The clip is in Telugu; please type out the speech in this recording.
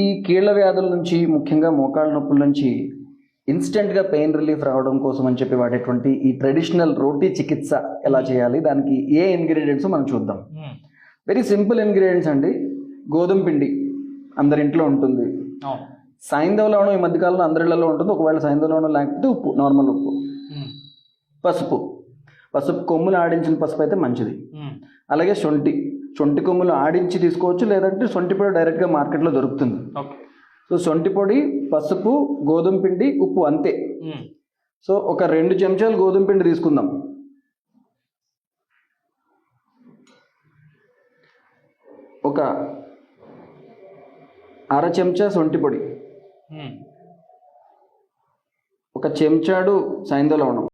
ఈ కీళ్ళ వ్యాధుల నుంచి, ముఖ్యంగా మోకాళ్ళ నొప్పుల నుంచి ఇన్స్టెంట్గా పెయిన్ రిలీఫ్ రావడం కోసం అని చెప్పి వాడేటువంటి ఈ ట్రెడిషనల్ రోటీ చికిత్స ఎలా చేయాలి, దానికి ఏ ఇంగ్రీడియంట్స్ మనం చూద్దాం. వెరీ సింపుల్ ఇంగ్రీడియంట్స్ అండి. గోధుమ పిండి అందరి ఇంట్లో ఉంటుంది. సైంధవ లవణం ఈ మధ్యకాలంలో అందరిళ్లలో ఉంటుంది. ఒకవేళ సైంధవ లవణం లేకపోతే ఉప్పు, నార్మల్ ఉప్పు. పసుపు కొమ్ములు ఆడించిన పసుపు అయితే మంచిది. అలాగే శొంఠి కొమ్ములు ఆడించి తీసుకోవచ్చు, లేదంటే శొంఠి పొడి డైరెక్ట్గా మార్కెట్లో దొరుకుతుంది. సో శొంఠి పొడి, పసుపు, గోధుమ పిండి, ఉప్పు అంతే. సో ఒక 2 చెంచాలు గోధుమ పిండి తీసుకుందాం. ఒక 1/2 చెంచా శొంఠి పొడి, 1 చెంచాడు సైంధవ లవణం,